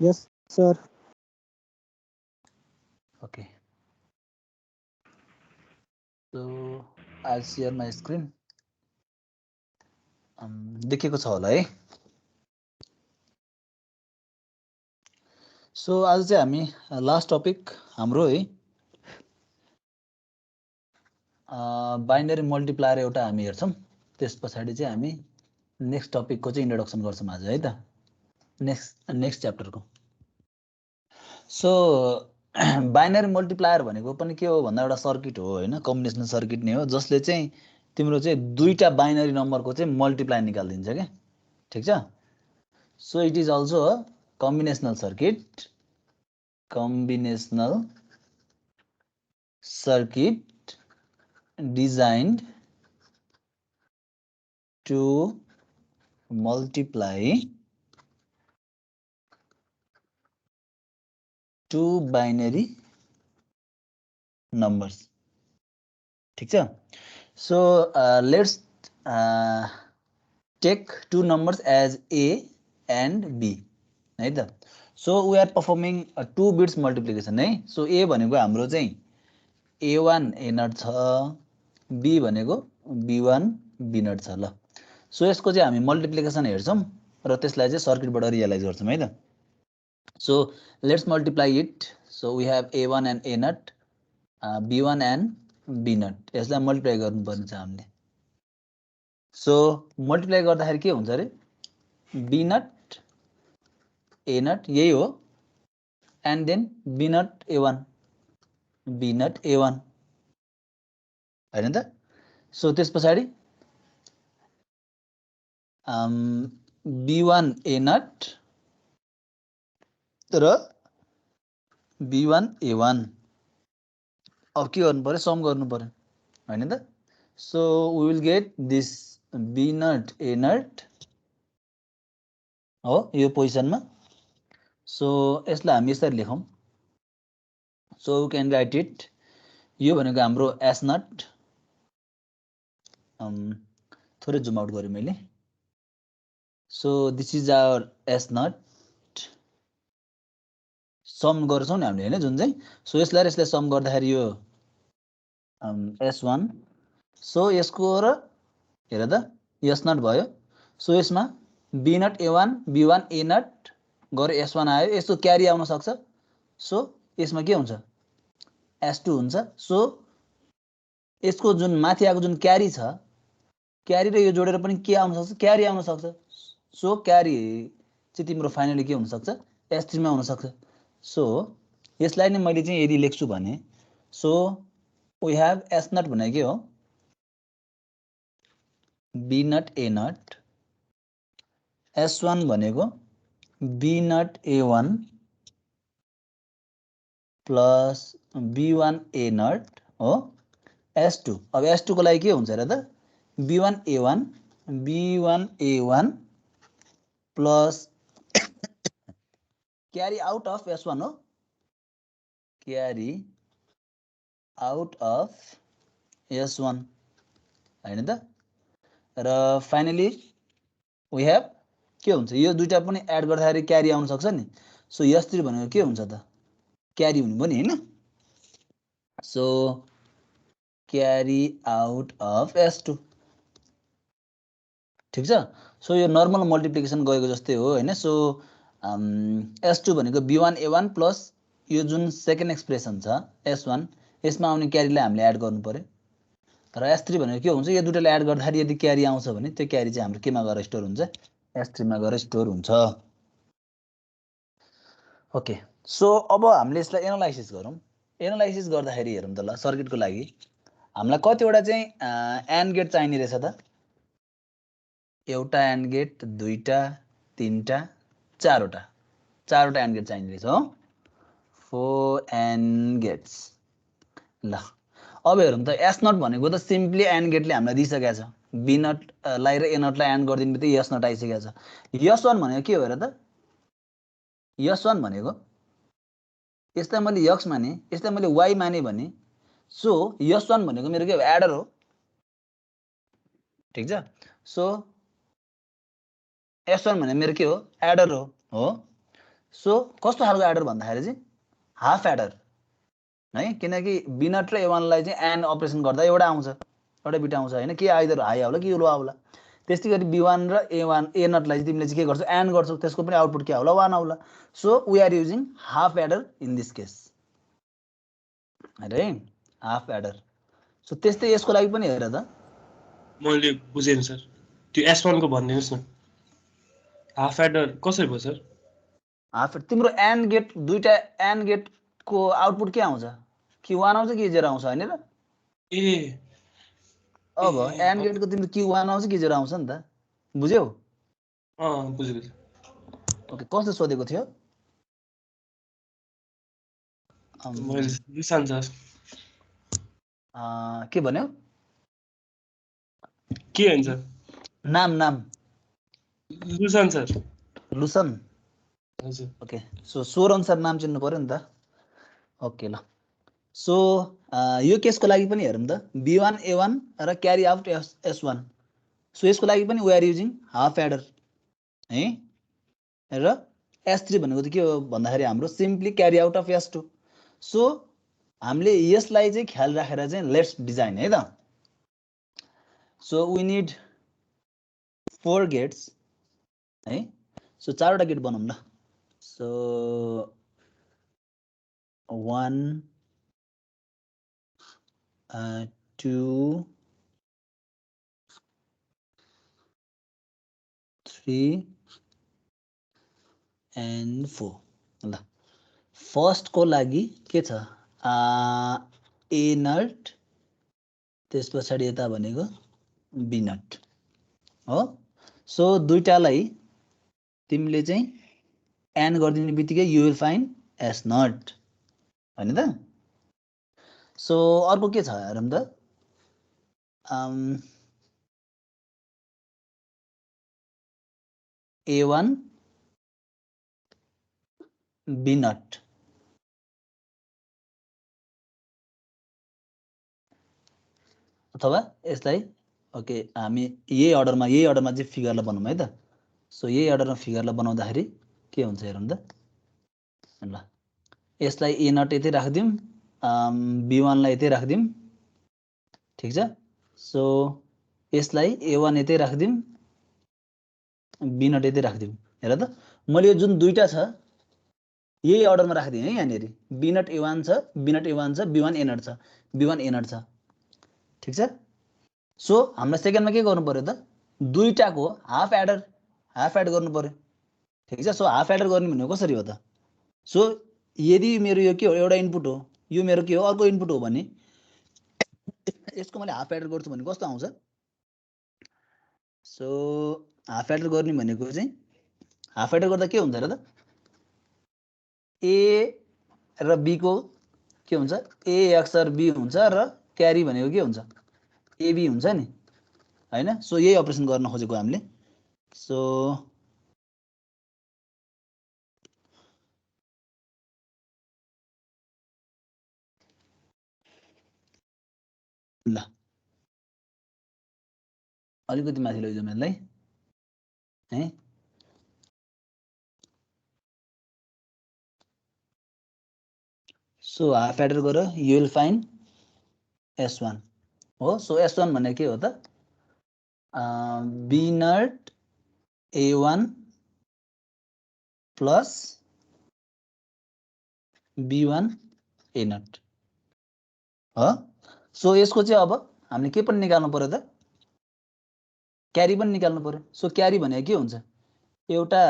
Yes, sir. Okay. So I'll share my screen. देखेको छ होला है. सो आज चाहिँ हामी लास्ट टपिक हाम्रो है बाइनरी मल्टिप्लायर एउटा हामी हेर्छौँ. त्यस पछाडि चाहिँ हामी नेक्स्ट टपिकको चाहिँ इन्ट्रोडक्सन गर्छौँ आज है त. नेक्स्ट च्याप्टरको. सो बाइनरी मल्टिप्लायर भनेको पनि के हो भन्दा एउटा सर्किट हो होइन, कम्बिनेसनल सर्किट नै हो जसले चाहिँ तिम्रो चाहिँ दुईटा बाइनरी नम्बरको चाहिँ मल्टिप्लाई निकालिदिन्छ क्या. ठिक छ. So it is also a combinational circuit. Combinational circuit designed to multiply two binary numbers. ठीक छ. So let's take two numbers as A and B है त. So we are performing a 2 bits multiplication है. So A भनेको हाम्रो चाहिँ A1 A not छ, B भनेको B1 B नट छ. ल सो यसको चाहिँ हामी मल्टिप्लिकेसन हेर्छौँ र त्यसलाई चाहिँ सर्किटबाट रियलाइज गर्छौँ है त. So let's multiply it. So we have A1 and A nought, B1 and B nought. यसलाई मल्टिप्लाई गर्नुपर्ने छ हामीले. सो मल्टिप्लाई गर्दाखेरि के हुन्छ अरे B नट A नट यही हो and then B nought A1 B nought A1 होइन त. सो त्यस पछाडि B1 A नट र B1 A1. अब के गर्नु पर्यो, सम गर्नु पर्यो होइन त. So we will get this B nought A nought हो यो पोजिसनमा. सो यसलाई हामी यसरी लेखौँ. So we can write it. यो भनेको हाम्रो S नट. थोरै जुम आउट गरेँ मैले. So this is our S nought. Sum गर्छौँ नि हामीले होइन जुन चाहिँ. सो यसलाई सम गर्दाखेरि यो S1. सो यसको र हेर त S नट भयो. सो यसमा B nought A1 B1 A nought गरे S1 आयो. यस्तो क्यारी आउन सक्छ. सो यसमा के हुन्छ S2 हुन्छ. सो यसको जुन माथि आएको जुन क्यारी छ, क्यारी र यो जोडेर पनि के आउन सक्छ, क्यारी आउन सक्छ. सो क्यारी चाहिँ तिम्रो फाइनली के हुनसक्छ S3 मा हुनसक्छ. सो यसलाई नै मैले चाहिँ यदि लेख्छु भने so we have S nought भनेको के हो B nought A not. S1 भनेको B nought A1 plus B1 A nought हो. S2 अब S2 को लागि के हुन्छ र त B1 A1 B1 A1 plus carry out of S1 हो, क्यारी आउट अफ S1 होइन त. र फाइनली वी हेभ के हुन्छ यो दुईटा पनि एड गर्दाखेरि क्यारी आउन सक्छ नि. सो S3 भनेको के हुन्छ त क्यारी हुनु पनि होइन. So carry out of S2. ठिक छ. सो यो नर्मल मल्टिप्लिकेसन गएको जस्तै हो होइन. सो S2 भनेको B1 A1 प्लस यो जुन सेकेन्ड एक्सप्रेसन छ S1 यसमा आउने क्यारीलाई हामीले एड गर्नु पर्यो. र S3 भनेको के हुन्छ यो दुईटालाई एड गर्दाखेरि यदि क्यारी आउँछ भने त्यो क्यारी चाहिँ हाम्रो केमा गएर स्टोर हुन्छ S3 मा गएर स्टोर हुन्छ. ओके. सो अब हामीले यसलाई एनालाइसिस गरौँ. एनालाइसिस गर्दाखेरि हेरौँ त ल सर्किटको लागि हामीलाई कतिवटा चाहिँ एन्ड गेट चाहिने रहेछ त. एउटा एन्ड गेट, दुईटा, तीनटा, चारवटा एन्ड गेट चाहिने रहेछ हो. 4 एन्ड गेट्स. ल अब हेरौँ त S नट भनेको त सिम्पली एन्ड गेटले हामीलाई दिइसकेको छ. B नटलाई र A नटलाई एन्ड गरिदिनु बित्तिकै S नट आइसकेको छ. S1 भनेको के हो हेर त. S1 भनेको यसलाई मैले X माने यसलाई मैले Y माने भने सो S1 भनेको मेरो के हो एडर हो. ठिक छ. सो S1 भने मेरो के हो एडर हो. सो कस्तो खालको एडर भन्दाखेरि चाहिँ हाफ एडर है, किनकि बिनट र A1 लाई चाहिँ एन्ड अपरेसन गर्दा एउटा आउँछ, एउटा बिट आउँछ हैन, के आइदर हाई आउला कि लो आउला। त्यस्तै गरी B1 र A नटलाई चाहिँ तिमीले चाहिँ के गर्छौ, एन्ड गर्छौ, त्यसको पनि आउटपुट के आउला, 1 आउला। So we are using half adder in this case है, हाफ एडर। सो त्यस्तै यसको लागि पनि हेर त, मैले बुझेन सर, त्यो S1 को भनिदिनुस् न, हाफ एडर कसरी भयो सर? हाफ तिम्रो एन्ड गेट, दुईटा एन्ड गेटको आउटपुट के आउँछ, कि 1 आउँछ कि 0 आउँछ हैन र? ए अब एन्ड गेटको तिम्रो कि 1 आउँछ कि 0 आउँछ नि त, बुझ्यौ? बुझेँ। ओके, कसले सोधेको थियो? मैले लुसान सर। के भन्यो? के हुन्छ? नाम नाम लुसान सर। लुसन। हजुर। ओके, सो स्वर अनुसार नाम चिन्नु पर्यो नि त। ओके ल, सो यो केसको लागि पनि हेरौँ त, B1 A1 र क्यारी आउट S1। सो यसको लागि पनि we are using half adder है, र S3 भनेको चाहिँ के हो भन्दाखेरि हाम्रो simply carry out of S2। So हामीले यसलाई चाहिँ ख्याल राखेर चाहिँ लेट्स डिजाइन है त। सो वी निड 4 गेट्स है, सो 4वटा गेट बनाउँ ल। सो 1 2 3 and 4 ल। फर्स्टको लागि के छ, A नट, त्यस पछाडि यता भनेको B नट हो। सो दुईटालाई तिमीले चाहिँ एन्ड गरिदिने बित्तिकै you will find S nought हैन त। सो अर्को के छ हेरौँ त, A1 B नट, अथवा यसलाई ओके हामी यही अर्डरमा चाहिँ फिगरलाई बनाउँ है त। सो यही अर्डरमा फिगरलाई बनाउँदाखेरि के हुन्छ हेरौँ त ल। यसलाई A नट यतै राखिदिउँ, B1लाई यतै राखिदिउँ, ठिक छ। सो यसलाई A1 यतै राखिदिउँ, B नट यतै राखिदिउँ। हेर त मैले यो जुन दुईटा छ यही अर्डरमा राखिदिएँ है, यहाँनिर B नट A1 छ, B नट A1 छ, B1 A नट छ, B1 A नट छ, ठिक छ। सो हामीलाई सेकेन्डमा के गर्नु पर्यो त, दुईटाको हाफ एड गर्नु पर्यो, ठिक छ। सो हाफ एडर गर्ने भनेको कसरी हो त, सो यदि मेरो यो के हो एउटा इनपुट हो, यो मेरो के हो अर्को इनपुट हो भने यसको मैले हाफ एडर गर्छु भने कस्तो आउँछ। सो हाफ एडर गर्ने भनेको चाहिँ हाफ एडर गर्दा के हुन्छ र त, A र B को के हुन्छ, A XOR B हुन्छ र क्यारी भनेको के हुन्छ, AB हुन्छ नि हैन। सो यही अपरेसन गर्न खोजेको हामीले। सो ल अलिकति माथि लैजाउँ यसलाई है। सो हाफ एडर गर, यु विल फाइन्ड S1 हो। सो S1 भनेको के हो त, B nought A1 plus B1 A nought हो। सो यसको चाहिँ अब हामीले के पनि निकाल्नु पर्यो त, क्यारी पनि निकाल्नु पर्यो। सो क्यारी भनेको के हुन्छ, एउटा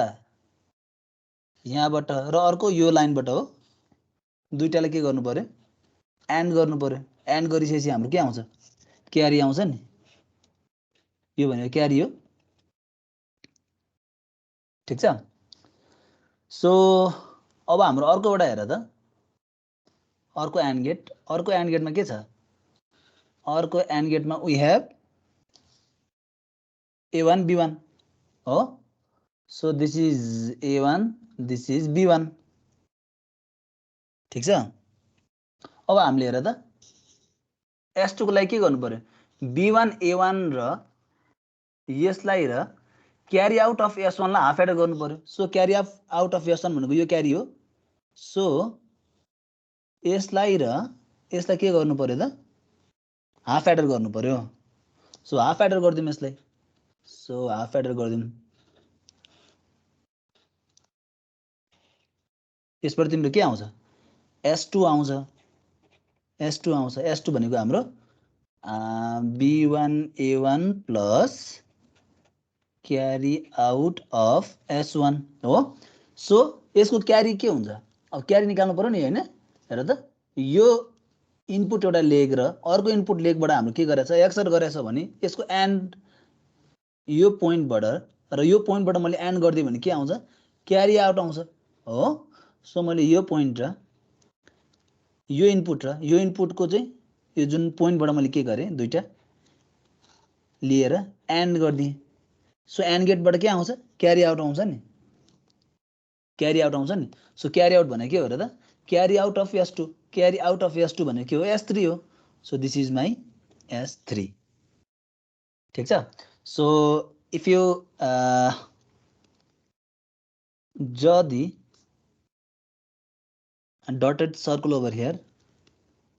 यहाँबाट र अर्को यो लाइनबाट हो, दुईटालाई के गर्नु पर्यो, एन्ड गर्नु पर्यो। एन्ड गरिसकेपछि हाम्रो के आउँछ, क्यारी आउँछ नि, यो भनेको क्यारी हो, ठिक छ। सो अब हाम्रो अर्कोबाट हेर त, अर्को एन्ड गेटमा के छ, अर्को एन्ड गेटमा वी हेभ A1 B1 हो। So this is A1, this is B1, ठिक छ। अब हामीले हेर त S2 को लागि के गर्नु पर्यो, B1 A1 र यसलाई र क्यारी आउट अफ S1 लाई हाफ एडर गर्नु पर्यो so carry out of S1 भनेको यो क्यारी हो सो यसलाई र यसलाई के गर्नु पर्यो त हाफ एडर गर्नु पर्यो सो हाफ एडर गर्दियौँ यसलाई सो हाफ एडर गर्दियौँ यसबाट तिम्रो के आउँछ S2 आउँछ S2 आउँछ S2 भनेको हाम्रो B1A1 plus carry out of S1 हो सो यसको क्यारी के हुन्छ अब क्यारी निकाल्नु पर्यो नि हैन हेर त यो इनपुट एउटा लेग र अर्को इनपुट लेगबाट हाम्रो के गरेछ एक्सर गरेछ भने यसको एन्ड यो पोइन्टबाट र यो पोइन्टबाट मैले एन्ड गर्दिए भने के आउँछ क्यारी आउट आउँछ हो सो मैले यो पोइन्ट र यो इनपुटको चाहिँ यो जुन पोइन्टबाट मैले के गरेँ दुईटा लिएर एन्ड गर्दिएँ सो एन्ड गेटबाट के आउँछ क्यारी आउट आउँछ नि सो क्यारी आउट भने के हो र त carry out of S2 carry out of S2 भने के हो S3 हो so this is my S3 ठीक छ सो इफ यु जदि dotted circle over here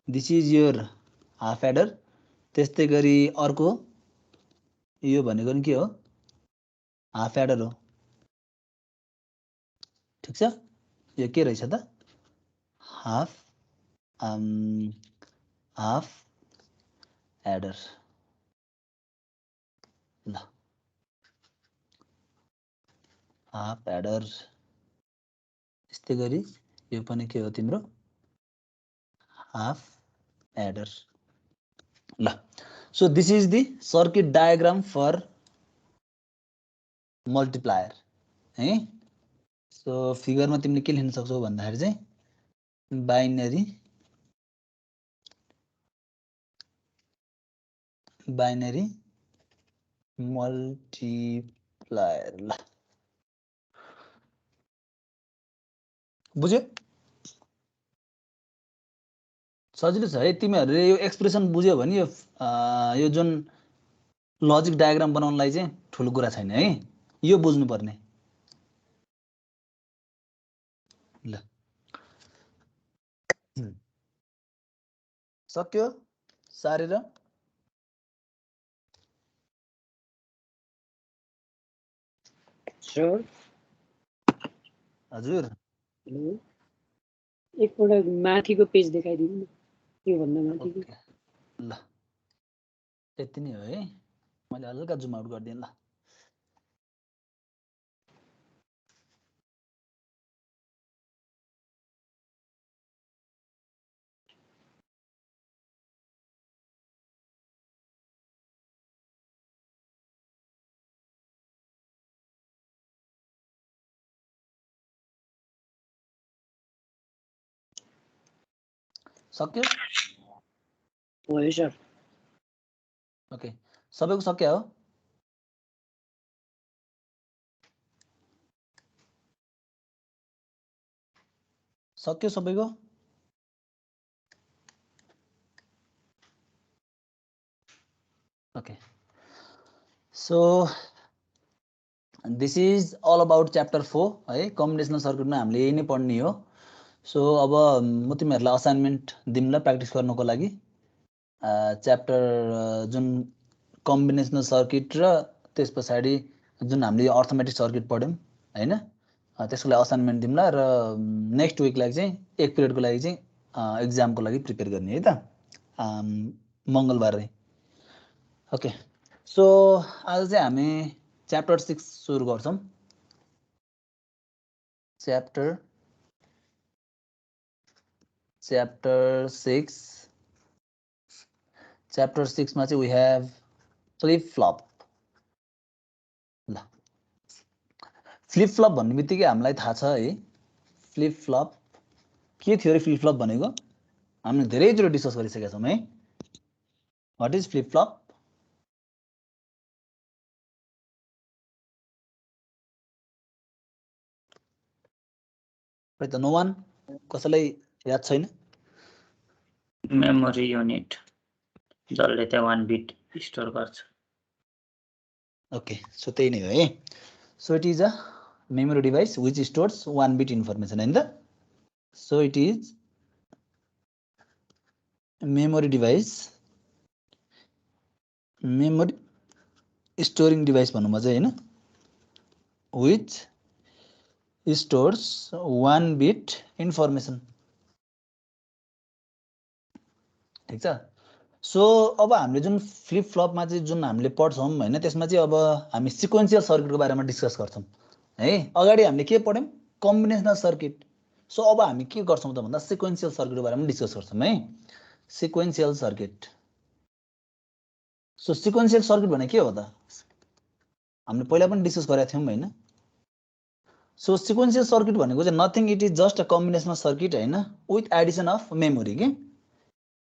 this is your half adder त्यस्तै गरी अर्को यो भनेको नि के हो हाफ एडर हो ठीक छ यो के रहेछ त हाफ एडर ल हाफ एडर त्यस्तै गरी यो पनि के हो तिम्रो हाफ एडर ल so this is the circuit diagram for multiplier है सो फिगरमा तिमीले के लेख्न सक्छौ भन्दाखेरि चाहिँ बाइनरी मल्टिप्लायर ल बुझ्यो सजिलो छ है तिमीहरूले यो एक्सप्रेसन बुझ्यो भने यो जुन लजिक डायग्राम बनाउनलाई चाहिँ ठुलो कुरा छैन है यो बुझ्नु पर्ने ल सक्यो सारेर सर हजुर हेलो एकपल्ट माथिको पेज देखाइदिनु न यो भन्दा माथिको ल यति नै हो है मैले हल्का जुम आउट गरिदिएँ ल सक्यो भयो सर ओके सबैको सक्यो हो सक्यो सबैको okay so this is all about chapter 4 है कम्बिनेसनल सर्किटमा हामीले यही नै पढ्ने हो सो अब म तिमीहरूलाई असाइनमेन्ट दिउँला प्र्याक्टिस गर्नको लागि च्याप्टर जुन कम्बिनेसनल सर्किट र त्यस पछाडि जुन हामीले अर्थमेटिक सर्किट पढ्यौँ हैन त्यसको लागि असाइनमेन्ट दिउँला र नेक्स्ट विकलाई चाहिँ एक पिरियडको लागि चाहिँ एक्जामको लागि प्रिपेयर गर्ने है त मङ्गलबार ओके सो आज चाहिँ हामी च्याप्टर 6 सुरु गर्छौँ च्याप्टर 6 मा चाहिँ वी हेभ फ्लिप फ्लप ल फ्लिप फ्लप भन्ने बित्तिकै हामीलाई थाहा छ है फ्लिप फ्लप के थियो रे फ्लिप फ्लप भनेको हामीले धेरैचोटि डिस्कस गरिसकेका छौँ है व्हाट इज फ्लिप फ्लप त नो वान कसैलाई याद छैन मेमोरी युनिट जसले त्यहाँ 1 बिट स्टोर गर्छ ओके सो त्यही नै हो है so it is a memory device which stores 1 beet information हैन त so it is memory device memory storing device भन्नु म चाहिँ हैन which stores 1 bit information ठीक छ सो अब हामीले जुन फ्लिप फ्लपमा चाहिँ जुन हामीले पढ्छौँ हैन त्यसमा चाहिँ अब हामी सिक्वेन्शियल सर्किटको बारेमा डिस्कस गर्छौँ है अगाडि हामीले के पढ्यौँ कम्बिनेसनल सर्किट सो अब हामी के गर्छौँ त भन्दा सिक्वेन्शियल सर्किटको बारेमा डिस्कस गर्छौँ है sequential circuit so sequential circuit भने के हो त हामीले पहिला पनि डिस्कस गरेका थियौँ हैन सो सिक्वेन्शियल सर्किट भनेको चाहिँ nothing it is just a combinational circuit हैन विथ एडिसन अफ मेमोरी के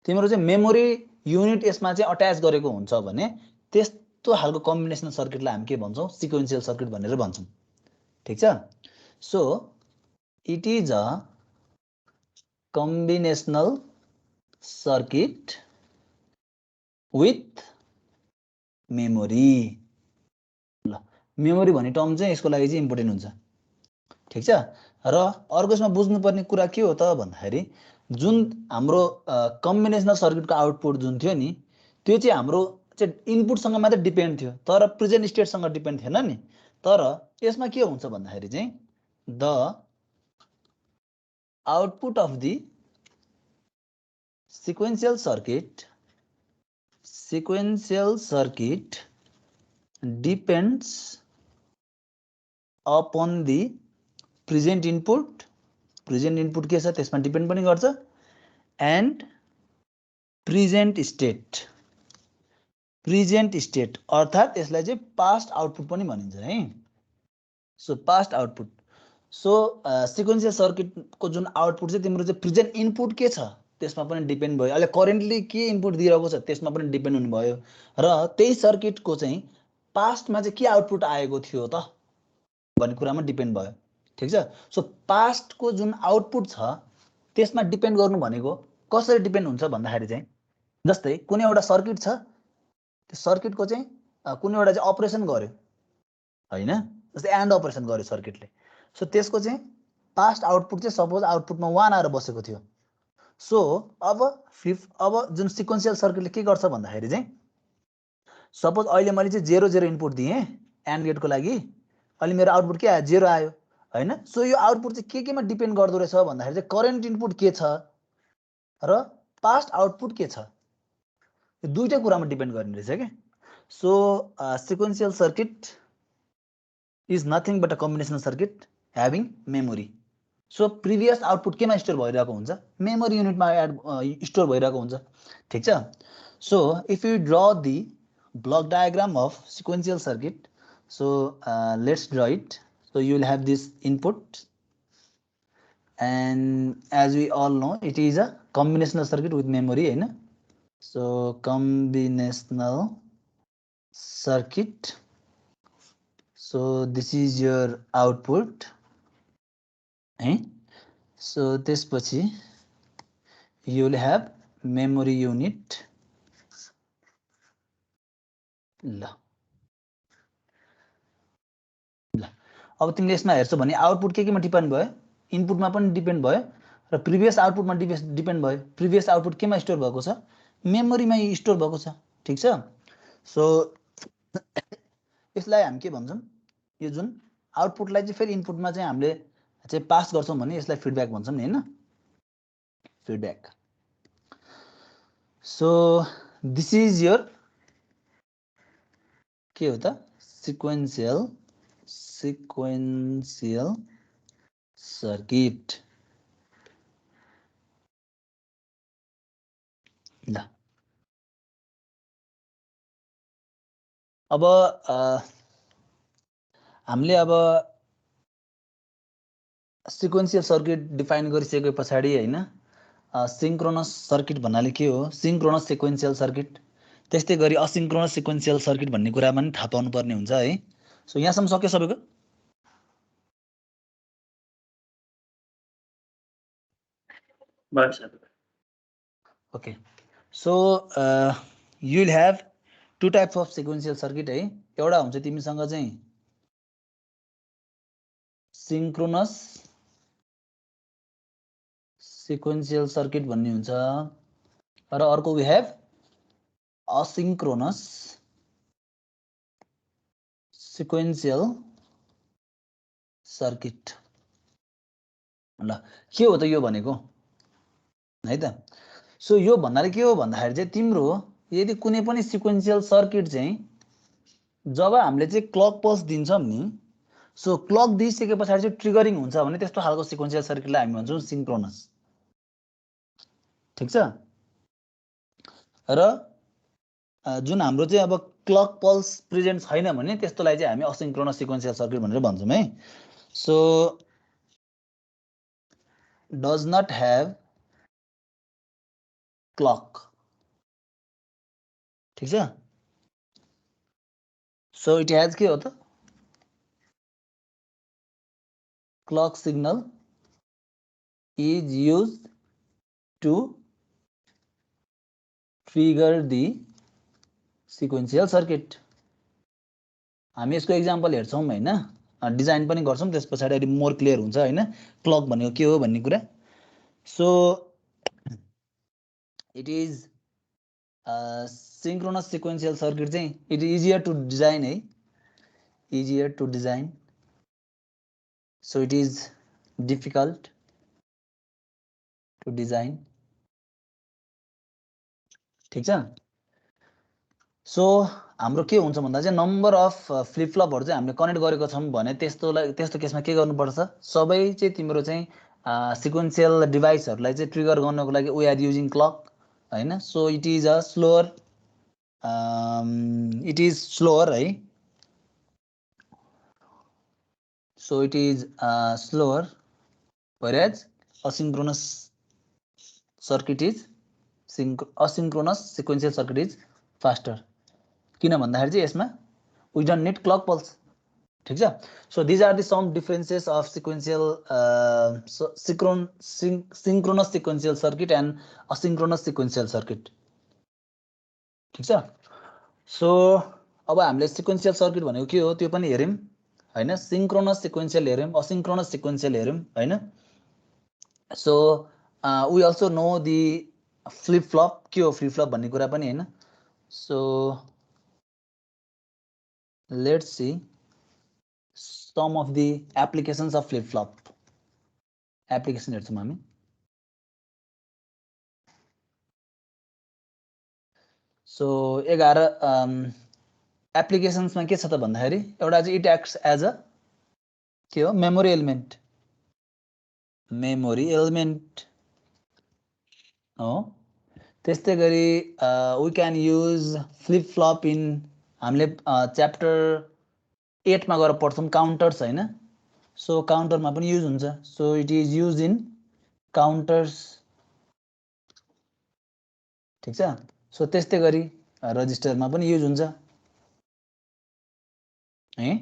तिम्रो चाहिँ मेमोरी युनिट यसमा चाहिँ अट्याच गरेको हुन्छ भने त्यस्तो खालको कम्बिनेसनल सर्किटलाई हामी के भन्छौँ सिक्वेन्शियल सर्किट भनेर भन्छौँ ठीक छ so it is a combinational circuit with memory ल मेमोरी भन्ने टर्म चाहिँ यसको लागि चाहिँ इम्पोर्टेन्ट हुन्छ ठीक छ र अर्को यसमा बुझ्नुपर्ने कुरा के हो त भन्दाखेरि जुन हाम्रो कम्बिनेसनल सर्किटको आउटपुट जुन थियो नि त्यो चाहिँ हाम्रो चाहिँ इनपुटसँग मात्रै डिपेन्ड थियो तर प्रेजेन्ट स्टेटसँग डिपेन्ड थिएन नि तर यसमा के हुन्छ भन्दाखेरि चाहिँ the output of the sequential circuit depends upon the present input के छ त्यसमा डिपेन्ड पनि गर्छ एन्ड प्रेजेन्ट स्टेट अर्थात् यसलाई चाहिँ पास्ट आउटपुट पनि भनिन्छ है so past output so sequential सर्किटको जुन आउटपुट चाहिँ तिम्रो चाहिँ प्रेजेन्ट इनपुट के छ त्यसमा पनि डिपेन्ड भयो अहिले करेन्टली के इनपुट दिइरहेको छ त्यसमा पनि डिपेन्ड हुने भयो र त्यही सर्किटको चाहिँ पास्टमा चाहिँ के आउटपुट आएको थियो त भन्ने कुरामा डिपेन्ड भयो ठीक छ सो पास्टको जुन आउटपुट छ त्यसमा डिपेन्ड गर्नु भनेको कसरी डिपेन्ड हुन्छ भन्दाखेरि चाहिँ जस्तै कुनै एउटा सर्किट छ त्यो सर्किटको चाहिँ कुनै एउटा चाहिँ अपरेसन गर्यो हैन जस्तै एन्ड अपरेसन गर्यो सर्किटले सो त्यसको चाहिँ पास्ट आउटपुट चाहिँ सपोज आउटपुटमा 1 आएर बसेको थियो सो अब जुन सिक्वेन्शियल सर्किटले के गर्छ भन्दाखेरि चाहिँ सपोज अहिले मैले चाहिँ 0 0 इनपुट दिएँ एन्ड गेटको लागि अहिले मेरो आउटपुट के आयो 0 आयो हैन सो यो आउटपुट चाहिँ केमा डिपेन्ड गर्दो रहेछ भन्दाखेरि चाहिँ करेन्ट इनपुट के छ र पास्ट आउटपुट के छ यो दुईटै कुरामा डिपेन्ड गर्ने रहेछ के so sequential circuit is nothing but a combinational circuit having memory so previous output केमा स्टोर भइरहेको हुन्छ मेमोरी युनिटमा स्टोर भइरहेको हुन्छ ठीक छ so if you draw the block diagram of sequential circuit so let's draw it so you will have this input and as we all know it is a combinational circuit with memory hai na so combinational circuit so this is your output hai so त्यसपछि you will have memory unit ल अब तिमीले यसमा हेर्छौ भने output केमा depend भयो इनपुटमा पनि depend भयो र प्रिभियस आउटपुटमा डिपेन्ड भयो प्रिभियस आउटपुट केमा स्टोर भएको छ मेमोरीमा स्टोर भएको छ ठीक छ सो यसलाई हामी के भन्छौं यो जुन आउटपुटलाई चाहिँ फेरि इनपुटमा चाहिँ हामीले चाहिँ पास गर्छौं भने यसलाई फिडब्याक भन्छौं नि हैन feedback so this is your के हो त सिक्वेन्शियल सर्किट ल अब हामीले अब सिक्वेन्शियल सर्किट डिफाइन गरिसके पछाडी हैन सिंक्रोनस सर्किट भन्नाले के हो सिंक्रोनस सिक्वेन्शियल सर्किट त्यस्तै गरी असिंक्रोनस सिक्वेन्शियल सर्किट भन्ने कुरा पनि थाहा पाउनु पर्ने हुन्छ है सो यहाँसम्म सक्यो सबैको बस okay so you will have two types of sequential circuit है एउटा हुन्छ तिमीसँग चाहिँ सिंक्रोनस सिक्वेन्शियल सर्किट भन्ने हुन्छ र अर्को we have asynchronous sequential circuit. ल के हो त यो भनेको है त। सो यो भन्नाले के हो भन्दाखेरि चाहिँ तिम्रो यदि कुनै पनि सिक्वेन्शियल सर्किट चाहिँ जब हामीले चाहिँ क्लक पल्स दिन्छौँ नि, सो क्लक दिइसके पछाडि चाहिँ ट्रिगरिङ हुन्छ भने त्यस्तो खालको सिक्वेन्शियल सर्किटलाई हामी भन्छौँ सिंक्रोनस। ठिक छ। र जुन हाम्रो चाहिँ अब क्लक पल्स प्रेजेन्ट छैन भने त्यस्तोलाई चाहिँ हामी असिंक्रोनस सिक्वेन्शियल सर्किट भनेर भन्छौँ है। So does not have clock। ठीक छ। सो इट हैज के हो त clock signal is used to trigger the sequential circuit। हामी यसको एक्जाम्पल हेर्छौँ हैन, डिजाइन पनि गर्छौँ, त्यस पछाडि अलि मोर क्लियर हुन्छ हैन क्लक भनेको के हो भन्ने कुरा। So it is synchronous sequential circuit चाहिँ it is easier to design है, easier to design. So it is difficult to design. ठिक छ। सो हाम्रो के हुन्छ भन्दा चाहिँ नम्बर अफ फ्लिप फ्लपहरु चाहिँ हामीले कनेक्ट गरेको छौं भने त्यस्तो केसमा के गर्नुपर्छ, सबै चाहिँ तिम्रो चाहिँ सिक्वेन्शियल डिभाइसहरुलाई चाहिँ ट्रिगर गर्नको लागि वी आर युजिङ क्लक हैन। So it is a slower है। So it is slower whereas asynchronous circuit is asynchronous sequential circuit is faster। किन भन्दाखेरि चाहिँ यसमा we don't need clock pulse। ठीक छ। So these are the some differences of sequential synchronous sequential circuit and asynchronous sequential circuit। ठीक छ। So अब हामीले sequential circuit भनेको के हो त्यो पनि हेर्यौं हैन, synchronous sequential हेर्यौं, asynchronous sequential हेर्यौं हैन। So we also know the flip flop के हो flip flop भन्ने कुरा पनि हैन। So let's see some of the applications of flip flop। application हेर्छौं हामी। So 11 applications मा के छ त भन्दाखेरि एउटा चाहिँ it acts as a के हो memory element, memory element हो। त्यस्तै गरी we can use flip flop in हामीले च्याप्टर 8 मा गएर पढ्छौं काउन्टर्स हैन। सो काउन्टरमा पनि युज हुन्छ। So it is used in counters. ठीक छ। सो त्यस्तै गरी रजिस्टरमा पनि युज हुन्छ है।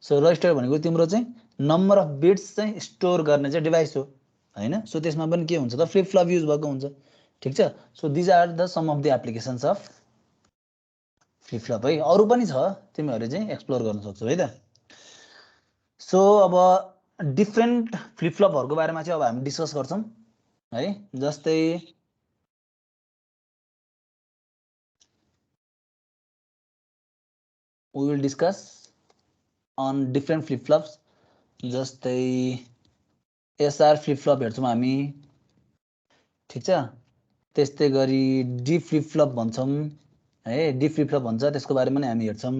सो रजिस्टर भनेको तिम्रो चाहिँ नम्बर अफ बिट्स चाहिँ स्टोर गर्ने चाहिँ डिभाइस हो हैन। सो त्यसमा पनि के हुन्छ त फ्लिप फ्लप युज भएको हुन्छ। ठीक छ। So these are the some of the applications of flip flop है। अरु पनि छ तिमीहरुले चाहिँ एक्सप्लोर गर्न सक्छौ है त। सो अब डिफरेन्ट फ्लिप फ्लपहरुको बारेमा चाहिँ अब हामी डिस्कस गर्छौं है। जस्तै we will discuss on different flip flops। जस्तै SR फ्लिप फ्लप हेर्छौं हामी। ठीक छ। त्यस्तै गरी डी फ्लिप फ्लप भन्छौं है, डी फ्लिप फ्लप भन्छ त्यसको बारेमा पनि हामी हेर्छौं।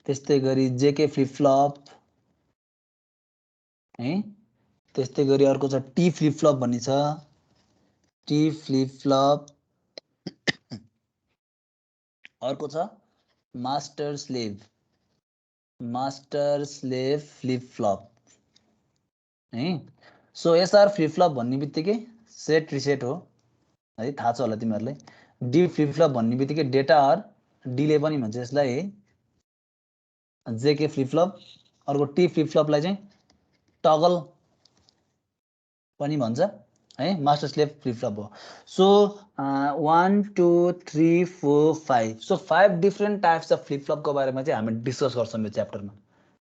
त्यस्तै गरी जेके फ्लिप फ्लप है। त्यस्तै गरी अर्को छ टी फ्लिप फ्लप भन्ने छ, टी फ्लिप फ्लप। अर्को छ master slave, master slave flip flop है। सो एसआर फ्लिप फ्लप भन्ने बित्तिकै सेट रिसेट हो है, थाहा छ होला तिमीहरुलाई। डी फ्लिप फ्लप भन्ने बित्तिकै डेटा अर डिले पनि भन्छ यसलाई है, जेके फ्लिप फ्लप। अर्को टी फ्लिप फ्लपलाई चाहिँ टगल पनि भन्छ है मास्टर स्लेभ फ्लिप फ्लप हो so 1 2 3 4 5 so 5 different types of flip फ्लपको बारेमा चाहिँ हामी डिस्कस गर्छौँ यो च्याप्टरमा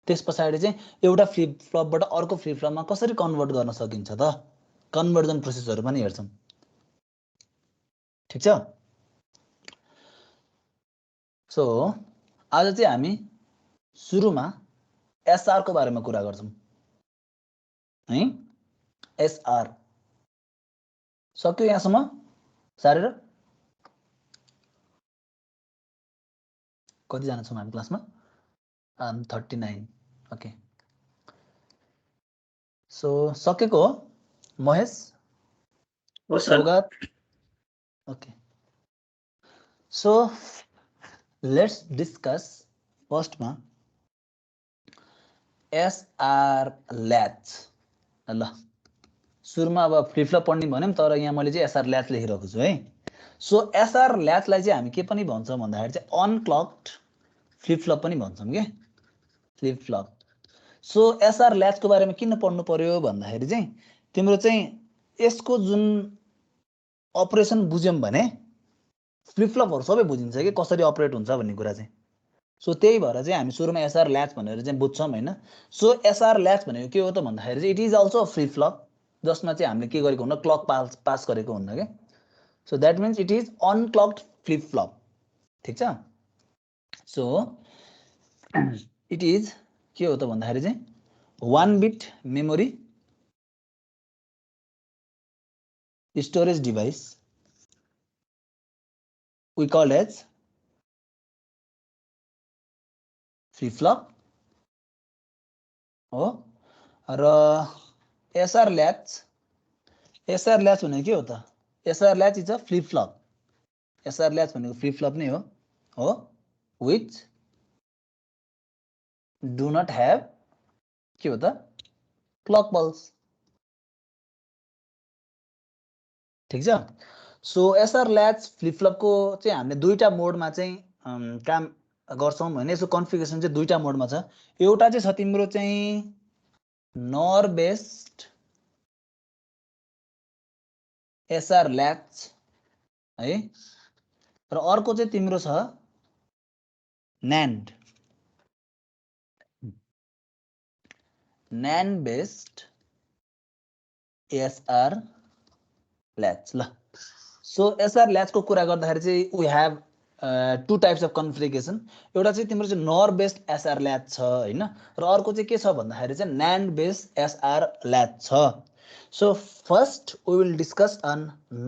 त्यस पछाडि चाहिँ एउटा फ्लिप फ्लपबाट अर्को फ्लिप फ्लपमा कसरी कन्भर्ट गर्न सकिन्छ त कन्भर्जन प्रोसेसहरु पनि हेर्छौँ ठीक छ सो आज चाहिँ हामी सुरुमा एसआर को बारेमा कुरा गर्छौँ है एसआर सक्यो यहाँसम्म सारेर कति जना छौँ हामी क्लासमा 39 ओके सो सकेको हो महेश सौगात ओके सो लेट्स डिस्कस फर्स्टमा एसआर ल्याच ल सुरुमा अब फ्लिप फ्लप पढ्ने भन्यौं तर यहाँ मैले चाहिँ एसआर ल्याच लेखिरहेको छु है सो एसआर ल्याचलाई चाहिँ हामी के पनि भन्छौँ भन्दाखेरि चाहिँ अनक्लक्ड फ्लिप फ्लप पनि भन्छौँ के फ्लिप फ्लप सो एसआर ल्याच को बारेमा किन पढ्नु पर्यो भन्दाखेरि चाहिँ तिम्रो चाहिँ यसको जुन अपरेसन बुझ्यौं भने फ्लिप फ्लपहरु सबै बुझिन्छ के कसरी अपरेट हुन्छ भन्ने कुरा चाहिँ सो त्यही भएर चाहिँ हामी सुरुमा एसआर ल्याच भनेर चाहिँ बुझ्छौं हैन सो एसआर ल्याच भनेको के हो त भन्दाखेरि चाहिँ it is also a flip flop जसमा चाहिँ हामीले के गरेको हुन्न क्लक पास गरेको हुन्न के so that means it is unclocked flip flop ठीक छ सो इट इज के हो त भन्दाखेरि चाहिँ 1 beet memory storage device we call as flip flop हो र एसआर ल्याच भनेको के हो त SR ल्याच is a flip flop SR ल्याच भनेको फ्लिप फ्लप नै हो which do not have के हो त क्लक पल्स ठीक छ सो एसआर ल्याच फ्लिप फ्लप को चाहिँ हामीले दुईटा मोडमा चाहिँ काम गर्छौं भने यसको कन्फिगरेसन चाहिँ दुईटा मोडमा छ एउटा चाहिँ छ तिम्रो चाहिँ नर बेस्ड एसआर ल्याच है र अर्को चाहिँ तिम्रो छ NAND बेस्ड एसआर ल्याच ल सो एसआर ल्याच को कुरा गर्दाखेरि चाहिँ we have two types of configuration एउटा चाहिँ तिम्रो चाहिँ नर बेस्ड एसआर ल्याच छ हैन र अर्को चाहिँ के छ भन्दाखेरि चाहिँ NAND बेस्ड एसआर ल्याच छ so first we will discuss on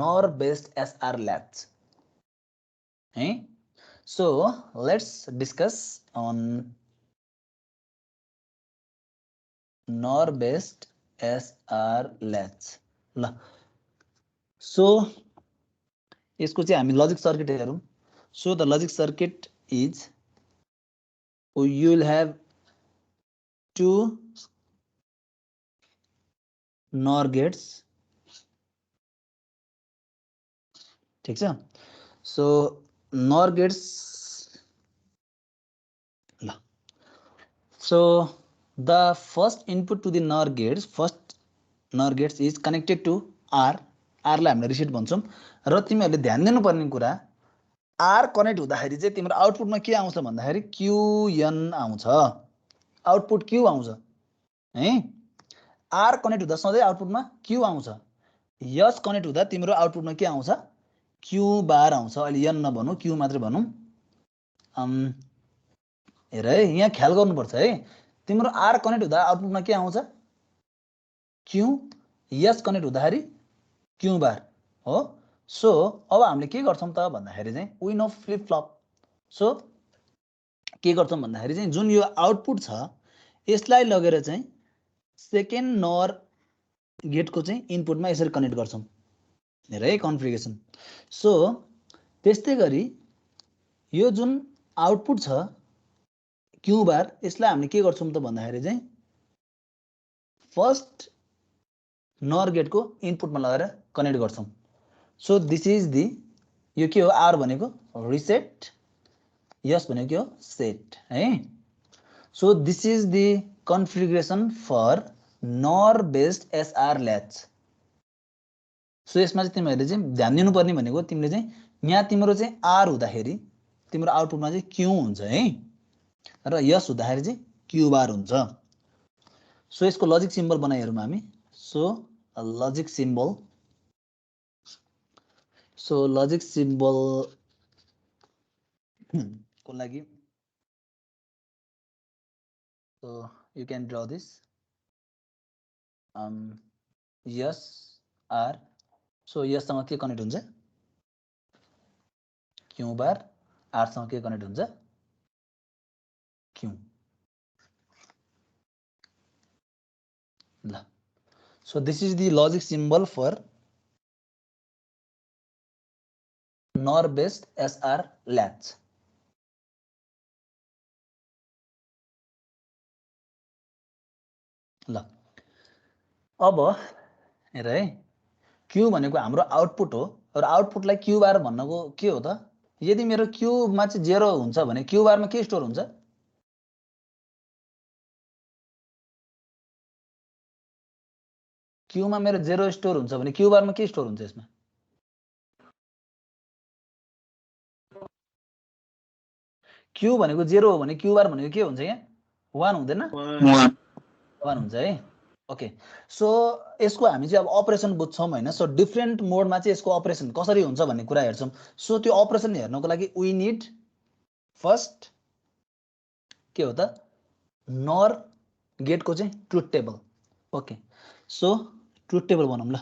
NOR based SR latch है so let's discuss on NOR based SR latch ल सो यसको चाहिँ हामी लजिक सर्किट हेरौं so the logic circuit is you will have two NOR gates ठीक छ सो NOR gates ल so the first input to the NOR gates is connected to R लाई हामीले रिसेट भन्छौं र तिमीहरुले ध्यान दिनुपर्ने कुरा R कनेक्ट हुँदाखेरि चाहिँ तिम्रो आउटपुटमा के आउँछ भन्दाखेरि QN आउँछ आउटपुट Q आउँछ है R कनेक्ट हुँदा सधैं आउटपुटमा Q आउँछ S कनेक्ट हुँदा तिम्रो आउटपुटमा के आउँछ Q बार आउँछ अहिले N नभनौं Q मात्र भनौं हेर है यहाँ ख्याल गर्नुपर्छ है तिम्रो R कनेक्ट हुँदा आउटपुटमा के आउँछ Q S कनेक्ट हुँदाखेरि Q बार हो सो अब हामीले के गर्छौं त भन्दाखेरि चाहिँ we know flip flop so के गर्छौं भन्दाखेरि चाहिँ जुन यो आउटपुट छ यसलाई लगेर चाहिँ सेकेन्ड नर गेटको चाहिँ इनपुटमा यसरी कनेक्ट गर्छौं हेर है कन्फिगरेसन सो त्यस्तै गरी यो जुन आउटपुट छ क्यू बार यसलाई हामीले के गर्छौं त भन्दाखेरि चाहिँ फर्स्ट नर गेटको इनपुटमा लगाएर कनेक्ट गर्छौं सो दिस इज दी यो के हो आर भनेको रिसेट यस भनेको के हो सेट है so this is the configuration for NOR based SR latch so यसमा चाहिँ तिमीहरूले चाहिँ ध्यान दिनुपर्ने भनेको तिमीले चाहिँ यहाँ तिम्रो चाहिँ आर हुँदाखेरि तिम्रो आउटपुटमा चाहिँ क्यू हुन्छ है र यस हुँदाखेरि चाहिँ क्यू बार हुन्छ। सो यसको लजिक सिम्बल बनाइहेरौँ हामी। सो लजिक सिम्बल को लागि so you can draw this yes r so yes सँग के कनेक्ट हुन्छ क्यू बार r सँग के कनेक्ट हुन्छ क्यू ल so this is the logic symbol for NOR based SR latch। ल अब हेर है क्यू भनेको हाम्रो आउटपुट हो र आउटपुटलाई क्यू बार भन्नको के हो त यदि मेरो क्यू मा चाहिँ 0 हुन्छ भने क्यू बारमा के स्टोर हुन्छ क्यू मा मेरो 0 स्टोर हुन्छ भने क्यू बारमा के स्टोर हुन्छ यसमा क्यू भनेको 0 हो भने क्यू बार भनेको के हुन्छ यहाँ 1 हुँदैन 1 हुन्छ है ओके। सो यसको हामी चाहिँ अब अपरेसन बुझ्छौं हैन। सो डिफरेन्ट मोडमा चाहिँ यसको अपरेसन कसरी हुन्छ भन्ने कुरा हेर्छौं। सो त्यो अपरेसन हेर्नको लागि वी नीड फर्स्ट के हो त नर गेटको चाहिँ truth table. Okay so truth table बनाऊँ ल।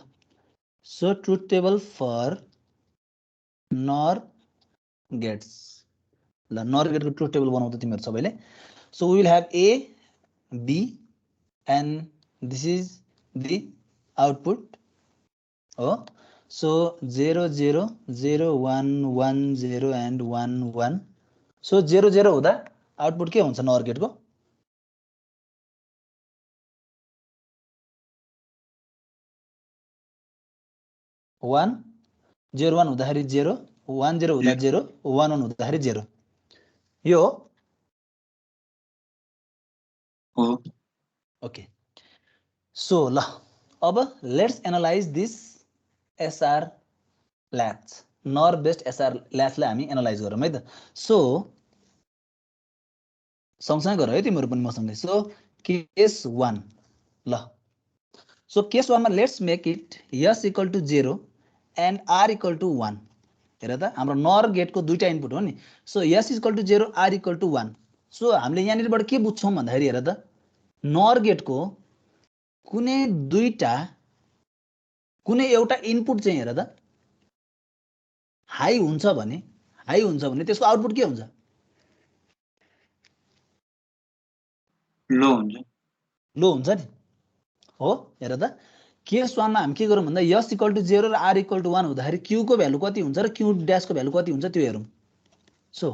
So truth table for NOR gates ल नर गेटको ट्रुथ टेबल बनाऊ त तिमीहरु सबैले। So we will have A B and this is the output oh so 0 0 0 1 1 0 and 1 1 so 0 0 हुँदा आउटपुट के हुन्छ नर गेटको 1 0 1 हुँदाखेरि 0 1 0 हुँदा 0 1 1 हुँदाखेरि 0 यो हो ओके। सो ल अब let's analyze this SR latch NOR based SR ल्याचलाई हामी एनालाइज गरौँ है त। सो सँगसँगै गर है तिमीहरु पनि मसँगै। सो केस 1 ल सो केस 1 मा let's make it S equal to 0 and R equal to 1। हेर त हाम्रो नर गेटको दुईटा इनपुट हो नि। So S equal to 0 R equal to 1। सो हामीले यहाँनिरबाट के बुझ्छौं भन्दाखेरि हेर त नर गेटको कुनै एउटा इनपुट चाहिँ हेर त हाई हुन्छ भने त्यसको आउटपुट के हुन्छ लो हुन्छ नि हो। हेर त केस 1 मा हामी के गरौँ भन्दा यस इक्वल टु 0 र आर इक्वल टु 1 हुँदाखेरि क्यू को भ्यालु कति हुन्छ र क्यू ड्याश को भ्यालु कति हुन्छ त्यो हेरौँ। So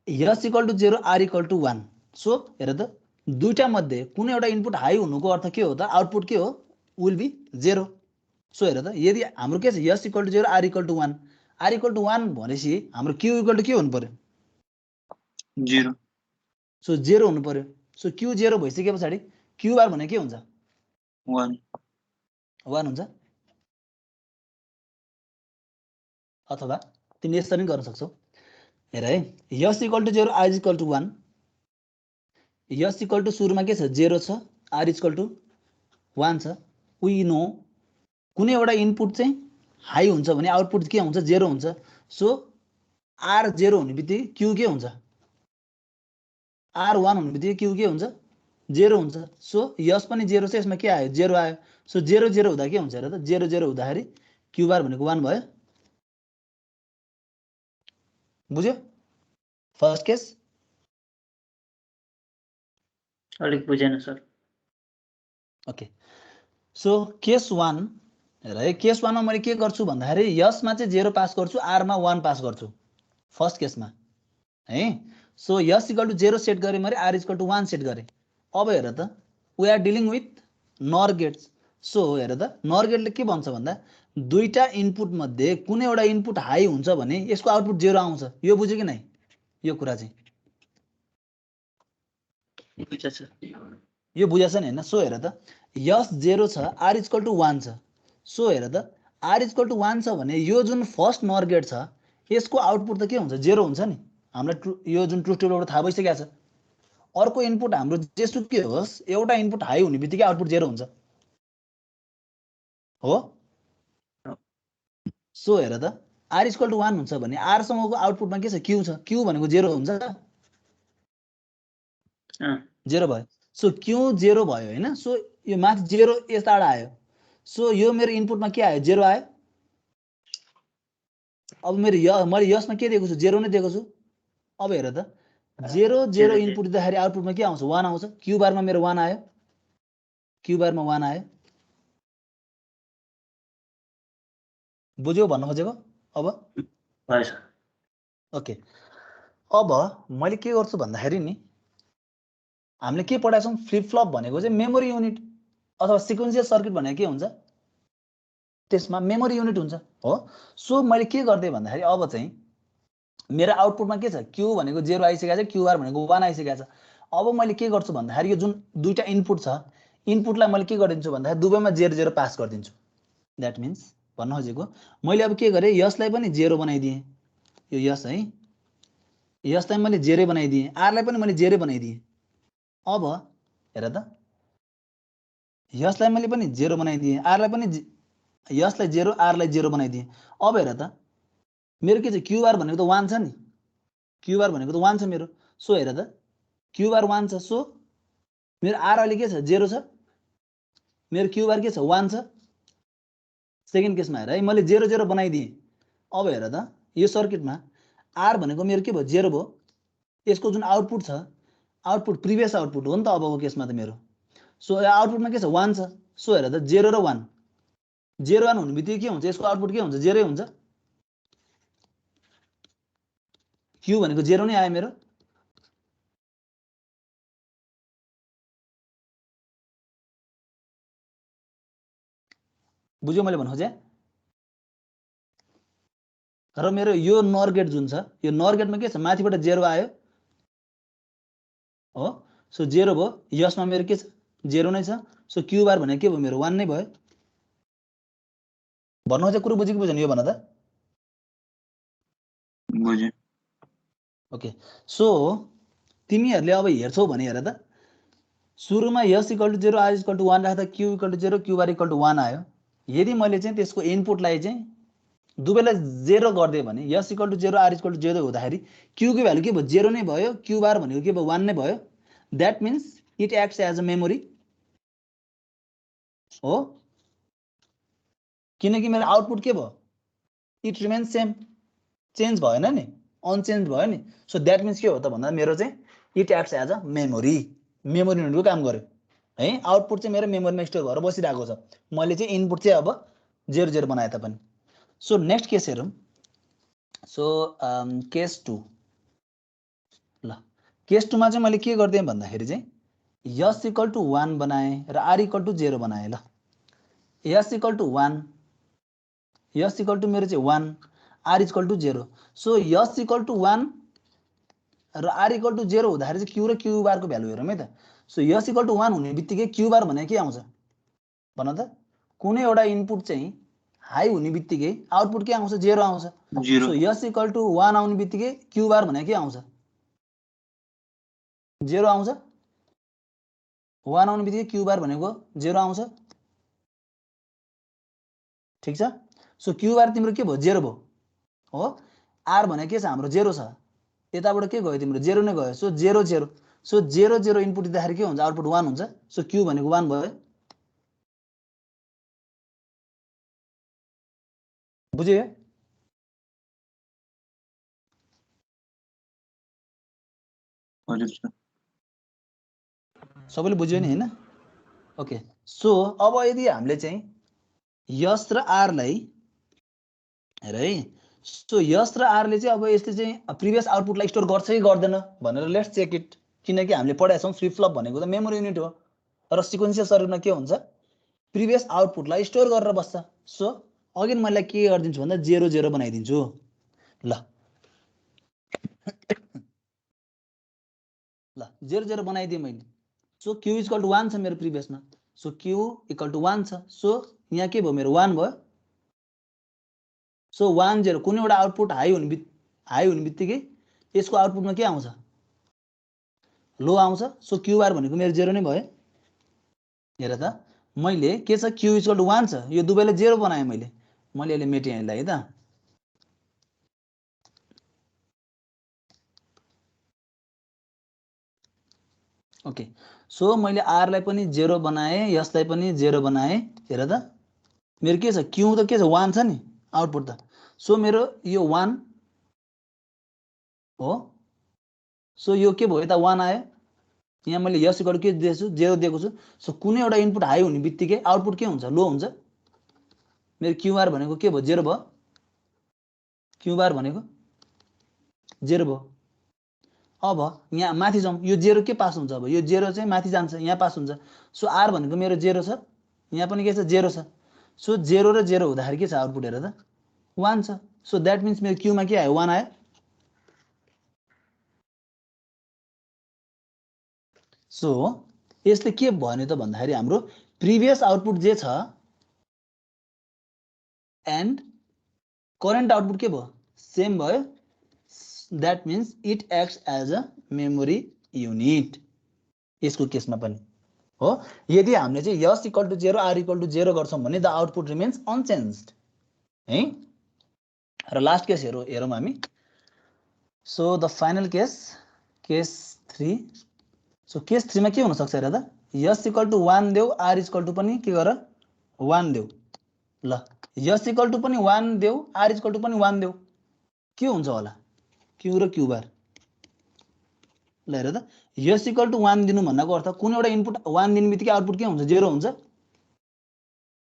S equal to 0 R equal to 1। So हेर त दुईटा मध्ये कुनै एउटा इनपुट हाई हुनुको अर्थ के हो त आउटपुट के हो विल बी 0। सो हेर त यदि हाम्रो के छ S equal to 0 R equal to 1 R equal to 1 भनेपछि हाम्रो क्यू इक्वल टु के हुनु पर्यो 0। सो 0 हुनु पर्यो। सो क्यू 0 भइसकेपछि क्यू बार भने के हुन्छ 1 हुन्छ। अथवा तिमी यसरी गर्न सक्छौ। हेर है S equal to 0 R equal to 1 S equal to सुरुमा के छ 0 छ आर इक्वल टु 1 छ। वी नो कुनै एउटा इनपुट चाहिँ हाई हुन्छ भने आउटपुट के हुन्छ 0 हुन्छ। सो आर 0 हुने बित्तिकै क्यू के हुन्छ आर 1 हुने बित्तिकै क्यू के हुन्छ 0 हुन्छ। सो यस पनि 0 छ यसमा के आयो 0 आयो। सो 0 0 हुँदा के हुन्छ हेर त 0 0 हुँदाखेरि क्यू बार भनेको 1 भयो। बुझ्यो फर्स्ट केस अलिक बुझेन सर। ओके सो केस 1 हेर है केस 1 मा मैले के गर्छु भन्दाखेरि यसमा चाहिँ 0 पास गर्छु आर मा 1 पास गर्छु फर्स्ट केसमा है। So S equal to 0 set गरे मैले आर इक्वल टु 1 सेट गरे। अब हेर त we are dealing with NOR gates. So हेर त नर गेटले के भन्छ भन्दा दुईटा इनपुट मध्ये कुनै एउटा इनपुट हाई हुन्छ भने यसको आउटपुट 0 आउँछ। यो बुझ्यो कि नै यो कुरा चाहिँ यो बुझेछ नि हैन। सो हेर त यस 0 छ आर इक्वल टु 1 छ। सो हेर त r इक्वल टु 1 छ भने यो जुन फर्स्ट नर गेट छ यसको आउटपुट त के हुन्छ 0 हुन्छ नि हामीलाई यो जुन ट्रुथ टेबलबाट थाहा भइसकेको छ अर्को इनपुट हाम्रो जेसुकै होस् एउटा इनपुट हाई हुने बित्तिकै आउटपुट 0 हुन्छ हो सो हेर त r इक्वल टु 1 हुन्छ भने r सम्मको आउटपुटमा के छ q छ q भनेको 0 हुन्छ 0 भयो सो q 0 भयो हैन सो यो माथि 0 यताबाट आयो सो यो मेरो इनपुटमा के आयो 0 आयो अब मेरो मैले यसमा के दिएको छु 0 नै दिएको छु अब हेर त 0 0 इनपुट दिँदाखेरि आउटपुटमा के आउँछ 1 आउँछ क्यू बारमा मेरो 1 आयो क्यू बारमा 1 आयो बुझ्यौ भन्न खोजेको अब ओके अब मैले के गर्छु भन्दाखेरि नि हामीले के पढाएको छौं फ्लिप फ्लप भनेको चाहिँ मेमोरी युनिट अथवा सिक्वेन्शियल सर्किट भनेको के हुन्छ त्यसमा मेमोरी युनिट हुन्छ हो सो मैले के गर्दै भन्दाखेरि अब चाहिँ मेरो आउटपुटमा के छ क्यू भनेको 0 आइसकेको छ क्यू आर भनेको 1 आइसकेको छ अब मैले के गर्छु भन्दाखेरि यो जुन दुईटा इनपुट छ इनपुटलाई मैले के गरिदिन्छु भन्दाखेरि दुवैमा 0 0 पास गरिदिन्छु दैट मीन्स भन्न खोजेको मैले अब के गरे यसलाई पनि 0 बनाइदिए यो यस है यसलाई मैले 0 बनाइदिए आर लाई पनि मैले 0 बनाइदिए अब हेर त यसलाई मैले पनि 0 बनाइदिए आर लाई पनि यसलाई 0 आर लाई 0 बनाइदिए अब हेर त मेरो के छ क्यू बार भनेको त 1 छ नि क्यू बार भनेको त 1 छ मेरो सो हेर त क्यू बार 1 छ सो मेरो आर अहिले के छ 0 छ मेरो क्यू बार के छ 1 छ सेकेन्ड केसमा हेर है मैले 0 0 बनाइदिए अब हेर त यो सर्किटमा आर भनेको मेरो के भयो 0 भयो यसको जुन आउटपुट छ आउटपुट प्रिभियस आउटपुट हो नि त अबको केसमा त मेरो सो आउटपुटमा के छ 1 छ सो हेर त 0 र 1 0 1 हुने बित्तिकै के हुन्छ यसको आउटपुट के हुन्छ 0 हुन्छ क्यू भनेको 0 नै आयो मेरो बुझ्यौ मैले भन्नु खोजे र मेरो यो नर गेट जुन छ यो नर गेटमा के छ माथिबाट 0 आयो हो सो 0 भयो यसमा मेरो के छ 0 नै छ सो क्यू बार भनेको के भयो मेरो 1 नै भयो भन्नु खोजे कुरो बुझेको बुझेन यो भन त बुझे ओके सो तिमीहरुले अब हेर्छौ भने हेर त सुरुमा s = 0 r = 1 राख्दा q = 0 q बार = 1 आयो यदि मैले चाहिँ त्यसको इनपुटलाई चाहिँ दुवैलाई 0 गर्दै भने s = 0 r = 0 हुँदाखेरि q को भ्यालु के भयो 0 नै भयो q बार भनेको के भयो 1 नै भयो that means it acts as a memory हो किनकि मेरो आउटपुट के भयो इट रिमेन्स सेम चेन्ज भएन नि अनचेन्ज भयो नि सो दैट मीन्स के हो त भन्दा मेरो चाहिँ it acts as a memory memory युनिटको काम गर्यो है आउटपुट चाहिँ मेरो मेमोरीमा स्टोर भएर बसिरहेको छ मैले चाहिँ इनपुट चाहिँ अब 0 0 बनाए तापनि सो नेक्स्ट केस हेरौँ सो केस 2 ल केस 2 मा चाहिँ मैले के गर्दै भन्दाखेरि चाहिँ s = 1 बनाए र r = 0 बनाए ल s = 1 s = मेरो चाहिँ 1 r = 0 सो s = 1 र r = 0 हुँदाखेरि चाहिँ q र q बार को भ्यालु हेरौँ है त सो s = 1 हुने बित्तिकै q बार भनेको के आउँछ भन त कुनै एउटा इनपुट चाहिँ हाई हुने बित्तिकै आउटपुट के आउँछ 0 आउँछ सो s = 1 आउने बित्तिकै q बार भनेको के आउँछ 0 आउँछ 1 आउने बित्तिकै q बार भनेको 0 आउँछ ठीक छ सो q बार तिम्रो के भयो 0 भयो हो r भनेको के छ हाम्रो 0 छ यताबाट के गयो तिम्रो 0 नै गयो सो 0 0 सो 0 0 इनपुट दिँदाखेरि के हुन्छ आउटपुट 1 हुन्छ सो q भनेको 1 भयो बुझ्यो सबैले बुझ्यो नि हैन ओके सो अब यदि हामीले चाहिँ यस र आर लाई हेर है सो यस र आर ले चाहिँ अब यसले चाहिँ प्रिभियस आउटपुटलाई स्टोर गर्छ कि गर्दैन भनेर लेट्स चेक इट किनकि हामीले पढाएको छौं फ्लिप फ्लप भनेको त मेमोरी युनिट हो र सिक्वेन्शियल सर्किटमा के हुन्छ प्रिभियस आउटपुटलाई स्टोर गरेर बस्छ सो अगेन मैले के गर्दिन्छु भन्दा 0 0 बनाइदिन्छु ल ल 0 0 बनाइदिए मैले सो q = 1 छ मेरो प्रिभियसमा सो q = 1 छ सो यहाँ के भयो मेरो 1 भयो सो 1 0 कुनै एउटा आउटपुट हाई हुने बित्तिकै यसको आउटपुटमा के आउँछ लो आउँछ सो क्यू बार भनेको मेरो 0 नै भयो हेर त मैले के छ क्यू इक्वल टु 1 छ यो दुवैले 0 बनाएँ मैले अहिले मेटेँ यसलाई है त ओके सो मैले आर लाई पनि 0 बनाएँ यसलाई पनि 0 बनाएँ हेर त मेरो के छ क्यू त के छ 1 छ नि आउटपुट त सो मेरो यो 1 हो सो यो के भयो त 1 आयो यहाँ मैले यस इक्वल के दिएको छु 0 दिएको छु सो कुनै एउटा इनपुट हाई हुने बित्तिकै आउटपुट के हुन्छ लो हुन्छ मेरो क्यू बार भनेको के भयो 0 भयो क्यू बार भनेको 0 भयो अब यहाँ माथि जाउँ यो 0 के पास हुन्छ अब यो 0 चाहिँ माथि जान्छ यहाँ पास हुन्छ सो आर भनेको मेरो 0 छ यहाँ पनि के छ 0 छ सो 0 र 0 हुँदाखेरि के छ आउटपुट हेर त 1 छ सो द्याट मिन्स मेरो क्यूमा के आयो 1 आयो सो यसले के भन्यो त भन्दाखेरि हाम्रो प्रिभियस आउटपुट जे छ एन्ड करेन्ट आउटपुट के भयो सेम भयो that means it acts as a memory unit यसको केसमा पनि हो यदि हामीले चाहिँ S equal to 0 R equal to 0 गर्छौँ भने द आउटपुट रिमेन्स अनचेन्ज्ड है र लास्ट केस हेरौँ हामी so the final case 3 so case 3 मा के हुन सक्छ हेर त यस इक्वल टु 1 देऊ आर इक्वल टु पनि के गर 1 देऊ ल यस इक्वल टु पनि 1 देऊ आर इक्वल टु पनि 1 देऊ के हुन्छ होला क्यू र क्यू बार ल हेर त यस इक्वल टु 1 दिनु भन्नको अर्थ कुनै एउटा इनपुट 1 दिनु बित्तिकै आउटपुट के हुन्छ 0 हुन्छ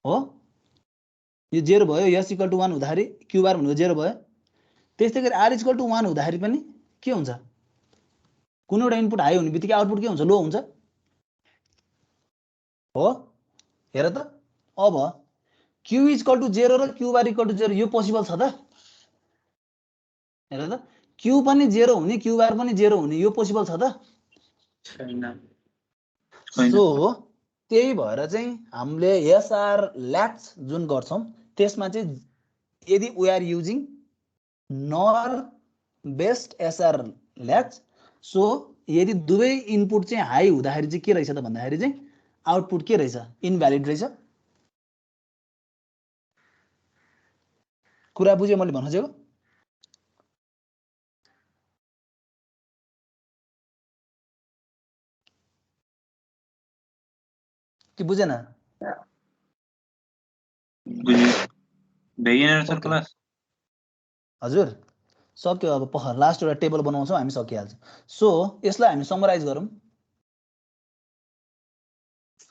हो यो 0 भयो यस इक्वल टु 1 हुँदाखेरि क्यू बार भनेको 0 भयो त्यस्तै गरी आर इक्वल टु 1 हुँदाखेरि पनि के हुन्छ कुनै एउटा इनपुट हाई हुने बित्तिकै आउटपुट के हुन्छ लो हुन्छ हो हेर त अब क्यू इक्वल टु 0 र क्यू बार इक्वल टु 0 यो पोसिबल छ त हेर त क्यू पनि 0 हुने क्यू बार पनि 0 हुने यो पोसिबल छ त छैन सो त्यही भएर चाहिँ हामीले एसआर ल्याच जुन गर्छौं त्यसमा चाहिँ यदि we are using NOR based SR latch so यदि दुवै इनपुट चाहिँ हाई हुँदाखेरि चाहिँ के रहेछ त भन्दाखेरि चाहिँ आउटपुट के रहेछ इनभ्यालिड रहेछ कुरा बुझ्यो मैले भन्न खोजेको कि बुझेन बेगिनर सर क्लास हजुर सक्यो अब लास्ट एउटा टेबल बनाउँछौँ हामी सकिहाल्छ सो यसलाई हामी समराइज गरौँ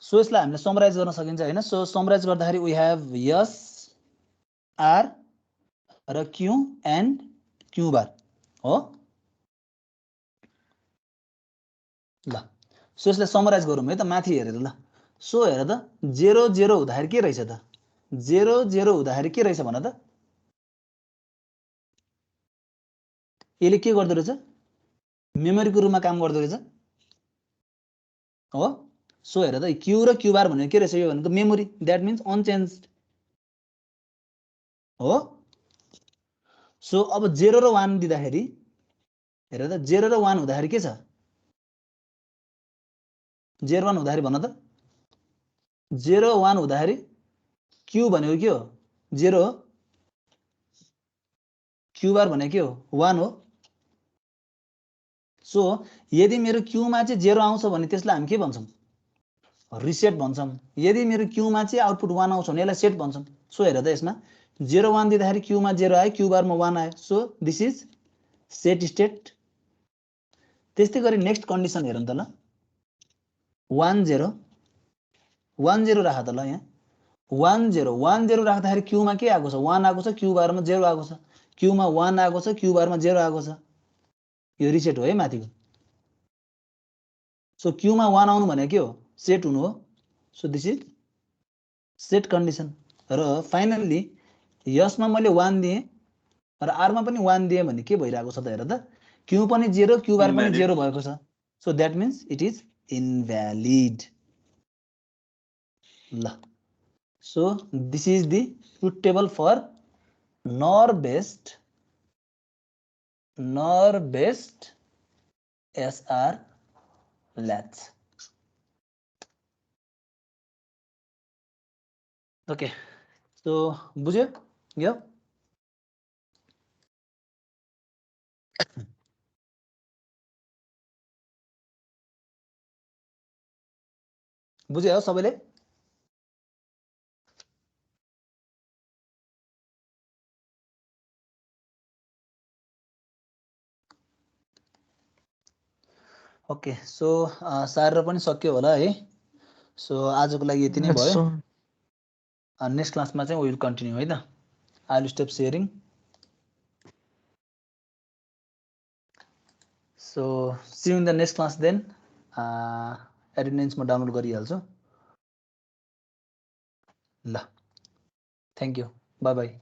सो यसलाई हामीले समराइज गर्न सकिन्छ हैन सो समराइज गर्दाखेरि वी हेभ यस आर र क्यू एन्ड क्यू बार हो ल सो यसलाई समराइज गरौँ है त माथि हेरेर ल सो हेर त 0 0 हुँदाखेरि के रहेछ त 0 0 हुँदाखेरि के रहेछ भन त यसले के गर्दो रहेछ मेमोरीको रूपमा काम गर्दो रहेछ हो सो हेर त क्यू र क्यू बार भनेको के रहेछ यो भनेको मेमोरी द्याट मिन्स अनचेन्ज्ड हो सो अब 0 र 1 दिँदाखेरि हेर त 0 र 1 हुँदाखेरि के छ 0 1 हुँदाखेरि भन त 0 1 हुँदाखेरि क्यू भनेको के हो 0 हो क्यू बार भनेको के हो 1 हो सो यदि मेरो क्यूमा चाहिँ 0 आउँछ भने त्यसलाई हामी के भन्छौँ रिसेट भन्छौँ यदि मेरो क्यूमा चाहिँ आउटपुट 1 आउँछ भने यसलाई सेट भन्छौँ सो हेर त यसमा 0 1 दिँदाखेरि क्यूमा 0 आयो क्यू बारमा 1 आयो so this is set state त्यस्तै गरी नेक्स्ट कन्डिसन हेरौँ त ल 1 0 1 0 राख त ल यहाँ 1 0 1 0 राख्दाखेरि क्यूमा के आएको छ 1 आएको छ क्यू बारमा 0 आएको छ क्यूमा 1 आएको छ क्यू बारमा 0 आएको छ यो रिसेट हो है माथिको सो क्यूमा 1 आउनु भनेको के हो सेट हुनु हो so this is set condition र फाइनल्ली यसमा मैले 1 दिएँ र आरमा पनि 1 दिएँ भने के भइरहेको छ त हेर त क्यू पनि 0 क्यू बार पनि 0 भएको छ so that means it is invalid ल so this is the truth table for north west SR latch. Okay, so बुझ्यो यो बुझ्यो हो सबैले? ओके, सो सारेर पनि सक्यो होला है। सो आजको लागि यति नै भयो। नेक्स्ट क्लासमा चाहिँ विल कन्टिन्यू है त। I will stop sharing. So see you in the next class then. Attendance म डाउनलोड गरिहाल्छु ल। Thank you, bye by.